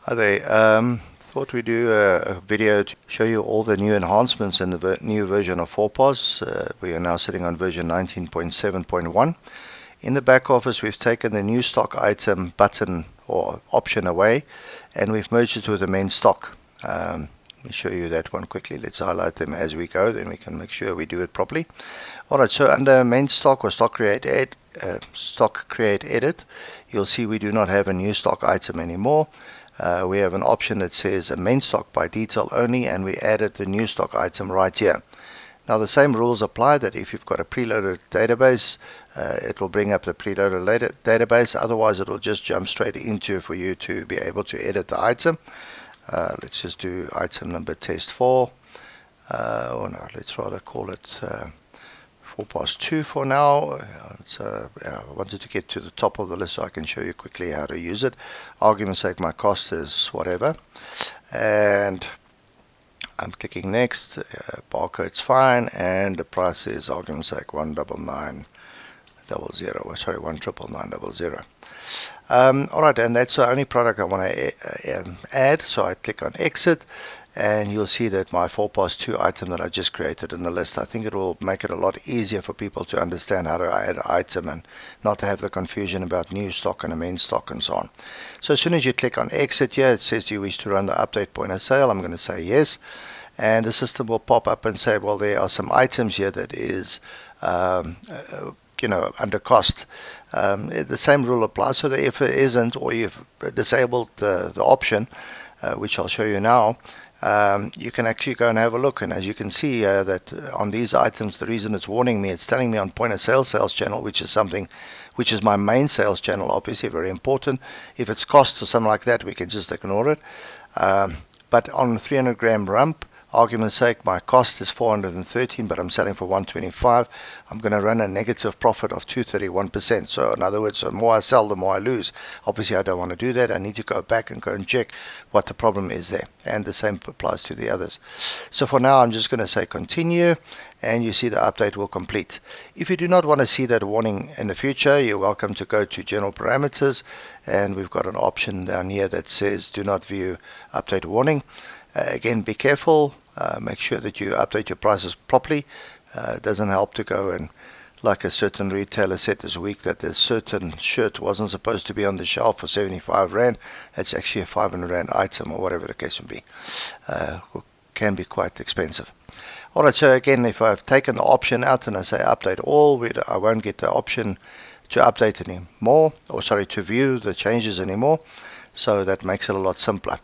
Hi there. Thought we'd do a video to show you all the new enhancements in the new version of 4POS. We are now sitting on version 19.7.1. In the back office, we've taken the new stock item button or option away, and we've merged it with the main stock. Let me show you that one quickly. Let's highlight them as we go, then we can make sure we do it properly. Alright, so under main stock or stock create edit, you'll see we do not have a new stock item anymore. We have an option that says a main stock by detail only, and we added the new stock item right here. Now the same rules apply, that if you've got a preloaded database, it will bring up the preloaded database. Otherwise it will just jump straight into for you to be able to edit the item. Let's just do item number test 4, or no, let's rather call it 4POS 2 for now. I wanted to get to the top of the list so I can show you quickly how to use it. Argument's sake, my cost is whatever, and I'm clicking next. Barcode's fine, and the price is, argument's sake, 19900. Sorry, 19900. Alright, and that's the only product I want to add. So I click on exit, and you'll see that my 4POS 2 item that I just created in the list. I think it will make it a lot easier for people to understand how to add an item and not to have the confusion about new stock and a main stock and so on. So as soon as you click on exit here, it says, do you wish to run the update point of sale? I'm going to say yes, and the system will pop up and say, well, there are some items here that is under cost. The same rule applies, so that if it isn't, or you've disabled the option, which I'll show you now, you can actually go and have a look. And as you can see that on these items, the reason it's warning me, it's telling me on point of sales channel, which is my main sales channel, obviously very important. If it's cost or something like that, we can just ignore it. But on 300 gram rump, argument's sake, my cost is 413, but I'm selling for 125. I'm going to run a negative profit of 231%. So in other words, the more I sell, the more I lose. Obviously, I don't want to do that. I need to go back and check what the problem is there. And the same applies to the others. So for now, I'm just going to say continue, and you see the update will complete. If you do not want to see that warning in the future, you're welcome to go to general parameters, and we've got an option down here that says do not view update warning. Again, be careful, make sure that you update your prices properly. It doesn't help to go and, like a certain retailer said this week, that a certain shirt wasn't supposed to be on the shelf for 75 Rand. It's actually a 500 Rand item, or whatever the case may be. Can be quite expensive. Alright, so again, if I've taken the option out and I say update all, I won't get the option to update anymore, or sorry, to view the changes anymore. So that makes it a lot simpler.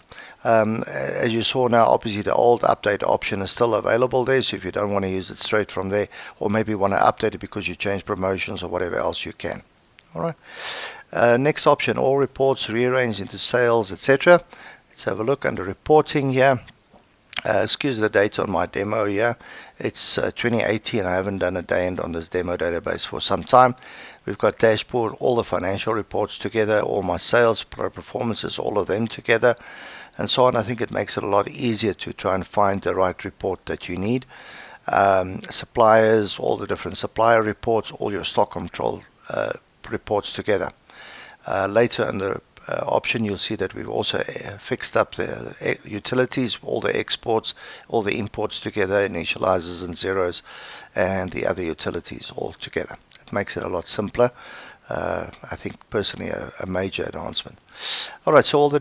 As you saw now, obviously the old update option is still available there, so if you don't want to use it straight from there, or maybe want to update it because you changed promotions or whatever else, you can. Alright. Next option, all reports rearranged into sales, etc. Let's have a look under reporting here. Excuse the date on my demo here. It's 2018. I haven't done a day end on this demo database for some time. We've got dashboard, all the financial reports together, all my sales performances, all of them together, and so on. I think it makes it a lot easier to try and find the right report that you need. Suppliers, all the different supplier reports, all your stock control reports together. Later in the option, you'll see that we've also fixed up the utilities, all the exports, all the imports together, initializers and zeros, and the other utilities all together. It makes it a lot simpler. I think personally a major enhancement. Alright, so all the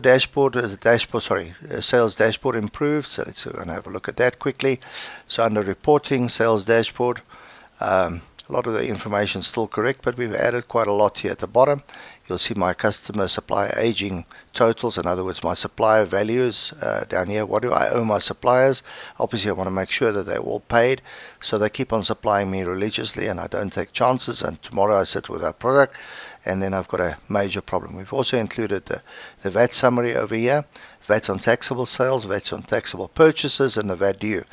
sales dashboard improved. So let's go and have a look at that quickly. So under reporting, sales dashboard, a lot of the information is still correct, but we've added quite a lot here at the bottom. You'll see my customer supplier aging totals, in other words, my supplier values down here. What do I owe my suppliers? Obviously, I want to make sure that they're all paid, so they keep on supplying me religiously, and I don't take chances, and tomorrow I sit with that product, and then I've got a major problem. We've also included the VAT summary over here, VAT on taxable sales, VAT on taxable purchases, and the VAT due.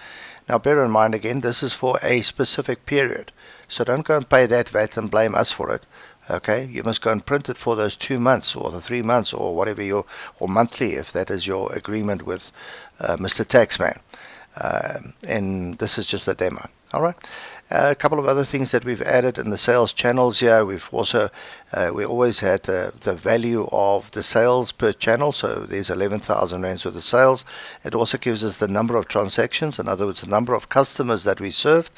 Now, bear in mind, again, this is for a specific period. So don't go and pay that VAT and blame us for it. Okay, you must go and print it for those 2 months or the 3 months or whatever or monthly, if that is your agreement with Mr. Taxman. And this is just a demo. All right. A couple of other things that we've added in the sales channels here. We've also we always had the value of the sales per channel. So there's 11,000 rands worth of sales. It also gives us the number of transactions. In other words, the number of customers that we served.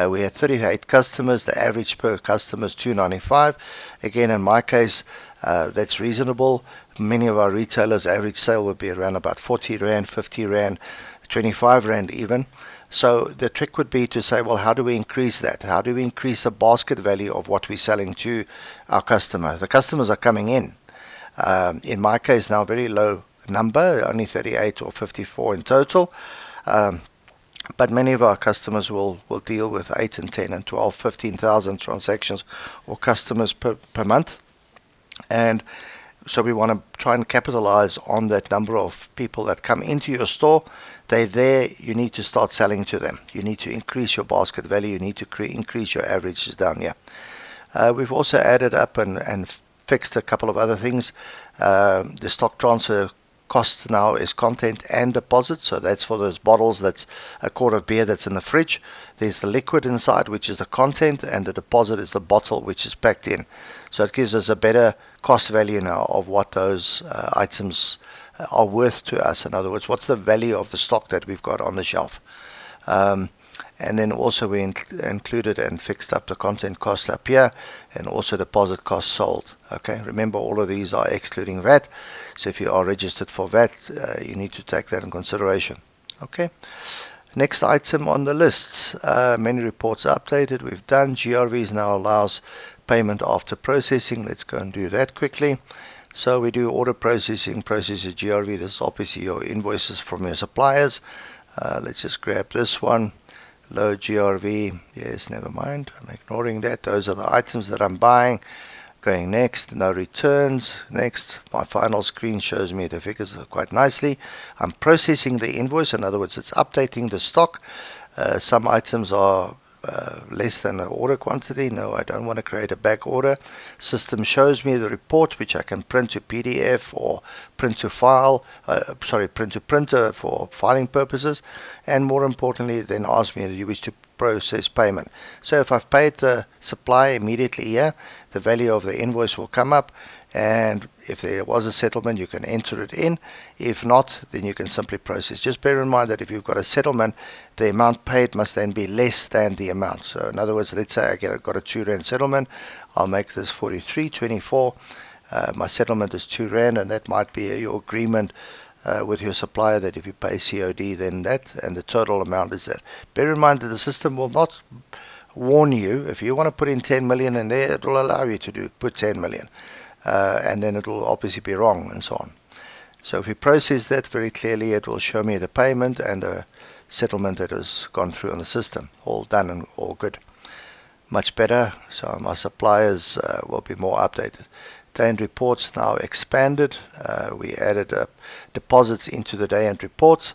We had 38 customers. The average per customer is 295. Again, in my case, that's reasonable. Many of our retailers' average sale would be around about 40 rand, 50 rand, 25 rand even. So the trick would be to say, well, how do we increase that? How do we increase the basket value of what we're selling to our customer? The customers are coming in. In my case now, very low number, only 38 or 54 in total. But many of our customers will deal with 8 and 10 and 12, 15,000 transactions or customers per month. And so we want to try and capitalize on that number of people that come into your store. They're there, you need to start selling to them. You need to increase your basket value. You need to increase your averages down here. We've also added up and fixed a couple of other things. The stock transfer cost now is content and deposit. So that's for those bottles. That's a quart of beer that's in the fridge. There's the liquid inside, which is the content, and the deposit is the bottle, which is packed in. So it gives us a better cost value now of what those items are worth to us. In other words, what's the value of the stock that we've got on the shelf. And then also we included and fixed up the content cost up here, and also deposit cost sold. Okay, remember all of these are excluding VAT. So if you are registered for VAT, you need to take that in consideration. Okay. Next item on the list, many reports are updated. We've done GRVs now allows payment after processing. Let's go and do that quickly. So we do order processing, processes GRV. This is obviously your invoices from your suppliers. Let's just grab this one. Low GRV. Yes, never mind. I'm ignoring that. Those are the items that I'm buying. Going next. No returns. Next. My final screen shows me the figures quite nicely. I'm processing the invoice. In other words, it's updating the stock. Some items are less than an order quantity. No, I don't want to create a back order. System shows me the report, which I can print to PDF or print to file, print to printer for filing purposes, and more importantly, then asks me, do you wish to process payment? So if I've paid the supply immediately here, the value of the invoice will come up, and if there was a settlement, you can enter it in. If not, then you can simply process. Just bear in mind that if you've got a settlement, the amount paid must then be less than the amount. So in other words, let's say I got a 2 rand settlement. I'll make this 43.24. My settlement is 2 rand, and that might be your agreement with your supplier that if you pay COD, then that, and the total amount is that. Bear in mind that the system will not warn you. If you want to put in 10 million in there, it will allow you to put 10 million. And then it will obviously be wrong and so on. So if we process that very clearly, it will show me the payment and the settlement that has gone through on the system. All done and all good. Much better. So my suppliers will be more updated. Day-end reports now expanded. We added deposits into the day-end reports.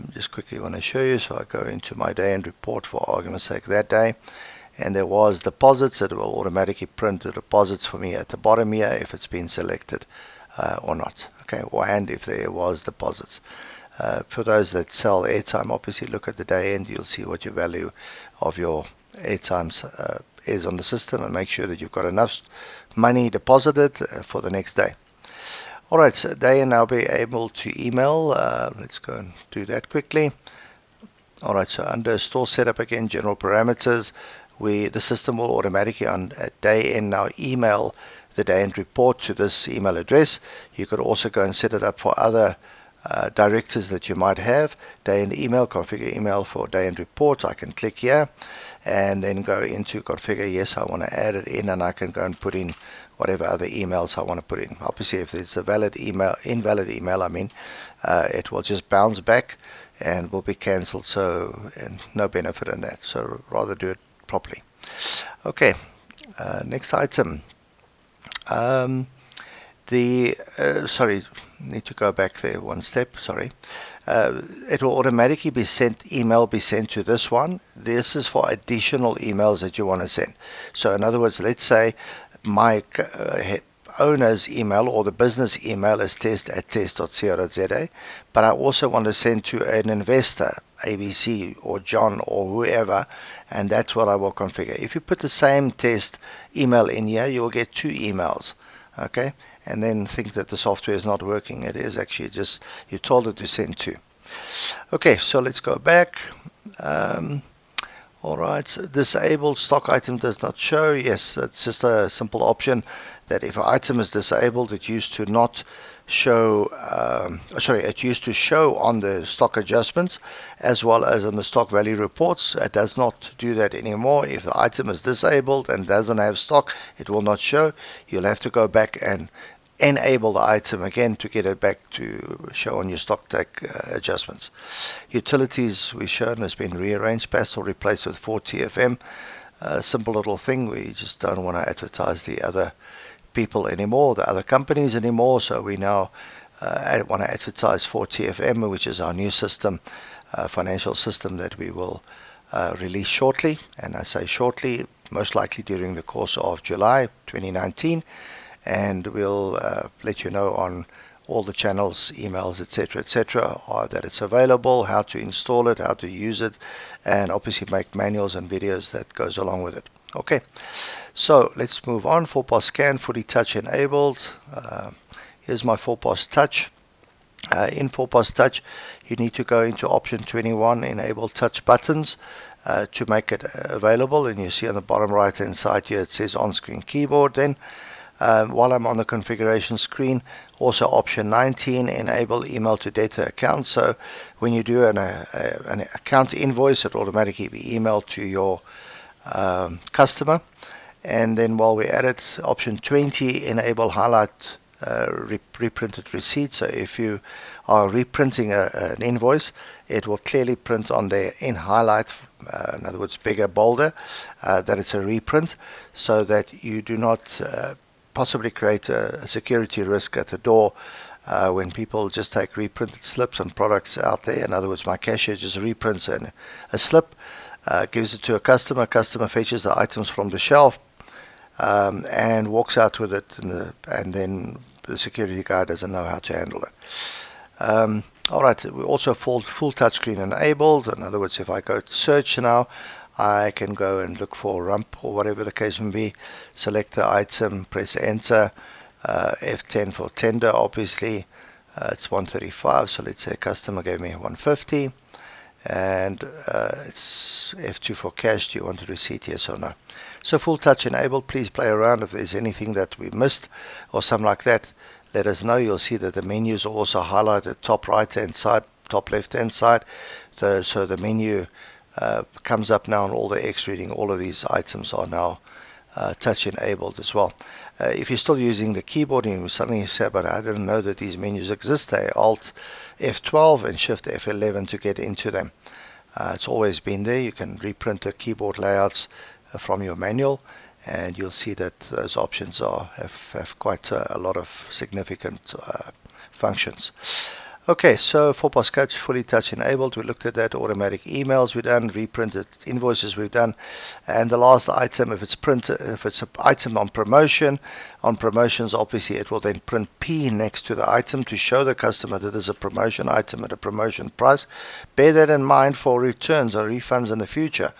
Just quickly want to show you. So I go into my day-end report for argument's sake that day. And there was deposits. It will automatically print the deposits for me at the bottom here if it's been selected or not. Okay, and if there was deposits. For those that sell airtime, obviously look at the day end. You'll see what your value of your airtime is on the system, and make sure that you've got enough money deposited for the next day. All right, so day end I'll be able to email. Let's go and do that quickly. All right, so under store setup again, general parameters. The system will automatically on day end now email the day end report to this email address. You could also go and set it up for other directors that you might have. Day end email, configure email for day end report. I can click here and then go into configure. Yes, I want to add it in, and I can go and put in whatever other emails I want to put in. Obviously, if it's a invalid email, it will just bounce back and will be cancelled. So, and no benefit in that. So rather do it properly. Okay, next item. Sorry, need to go back there one step. Sorry. It will automatically be sent to this one. This is for additional emails that you want to send. So in other words, let's say my owner's email or the business email is test@test.co.za, but I also want to send to an investor ABC or John or whoever, and that's what I will configure. If you put the same test email in here, you will get 2 emails, okay, and then think that the software is not working. It is actually just you told it to send 2. Okay, so let's go back. Alright, disabled stock item does not show. Yes, it's just a simple option that if an item is disabled, it used to not show, it used to show on the stock adjustments as well as on the stock value reports. It does not do that anymore. If the item is disabled and doesn't have stock, it will not show. You'll have to go back and enable the item again to get it back to show on your stock tag adjustments. Utilities we've shown has been rearranged, pastel replaced with 4TFM. Simple little thing. We just don't want to advertise the other people anymore, the other companies anymore, so we now want to advertise 4TFM, which is our new system, financial system that we will release shortly. And I say shortly, most likely during the course of July 2019. And we'll let you know on all the channels, emails, etc., that it's available, how to install it, how to use it, and obviously make manuals and videos that goes along with it. Okay, so let's move on. 4POS scan, fully touch enabled. Here's my 4POS touch. In 4POS touch, you need to go into option 21, enable touch buttons, to make it available. And you see on the bottom right hand side here it says on-screen keyboard. Then while I'm on the configuration screen, also option 19, enable email to data account. So when you do an account invoice, it automatically be emailed to your customer. And then while we're at it, option 20, enable highlight reprinted receipt. So if you are reprinting an invoice, it will clearly print on there in highlight, in other words bigger, bolder, that it's a reprint, so that you do not possibly create a security risk at the door when people just take reprinted slips and products out there. In other words, my cashier just reprints a slip, gives it to a customer fetches the items from the shelf, and walks out with it, and then the security guy doesn't know how to handle it. Alright, we also full touchscreen enabled. In other words, if I go to search now, I can go and look for rump or whatever the case may be, select the item, press enter, F10 for tender, obviously. It's 135, so let's say customer gave me 150, and it's F2 for cash. Do you want a receipt, yes or no? So full touch enabled. Please play around. If there's anything that we missed or something like that, let us know. You'll see that the menus are also highlighted top right hand side, top left hand side, so the menu comes up now on all the X reading. All of these items are now touch enabled as well. If you're still using the keyboard and you suddenly say, but I didn't know that these menus exist, they Alt F12 and Shift F11 to get into them. It's always been there. You can reprint the keyboard layouts from your manual, and you'll see that those options have quite a lot of significant functions. Okay, so 4POS touch, fully touch enabled. We looked at that. Automatic emails we've done, reprinted invoices we've done, and the last item, if it's an item on promotions, obviously it will then print P next to the item to show the customer that there's a promotion item at a promotion price. Bear that in mind for returns or refunds in the future.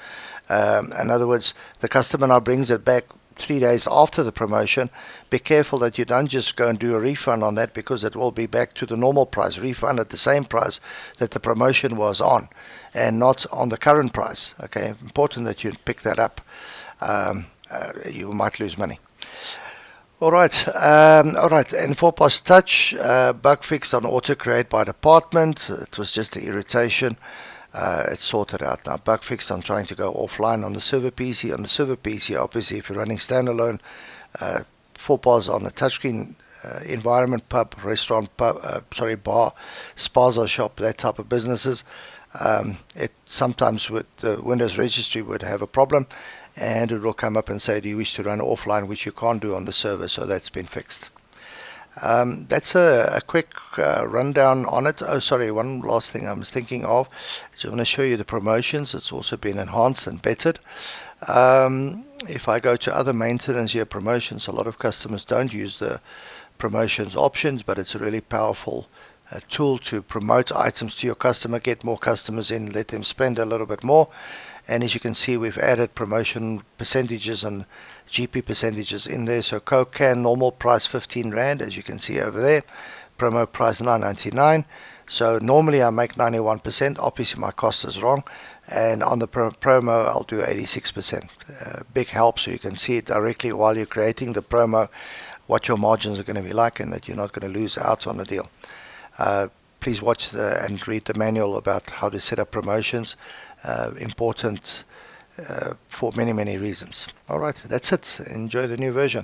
In other words, the customer now brings it back 3 days after the promotion. Be careful that you don't just go and do a refund on that, because it will be back to the normal price, refund at the same price that the promotion was on, and not on the current price. Okay, important that you pick that up. You might lose money. Alright, and 4POS touch, bug fixed on auto create by department. It was just an irritation. It's sorted out now. Bug fixed on trying to go offline on the server PC. On the server PC, obviously, if you're running standalone, 4POS on the touchscreen environment, pub, restaurant, bar, spaza shop, that type of businesses, it sometimes with the Windows registry would have a problem, and it will come up and say, do you wish to run offline, which you can't do on the server. So that's been fixed. That's a quick rundown on it. Oh, sorry, one last thing I was thinking of. I just want to show you the promotions. It's also been enhanced and bettered. If I go to other maintenance here, promotions, a lot of customers don't use the promotions options, but it's a really powerful tool to promote items to your customer, get more customers in, let them spend a little bit more. And as you can see, we've added promotion percentages and GP percentages in there. So Coke can, normal price 15 Rand, as you can see over there. Promo price 9.99. So normally I make 91%. Obviously my cost is wrong. And on the promo, I'll do 86%. Big help, so you can see it directly while you're creating the promo, what your margins are going to be like, and that you're not going to lose out on the deal. Please watch and read the manual about how to set up promotions. Important for many reasons. Alright, that's it. Enjoy the new version.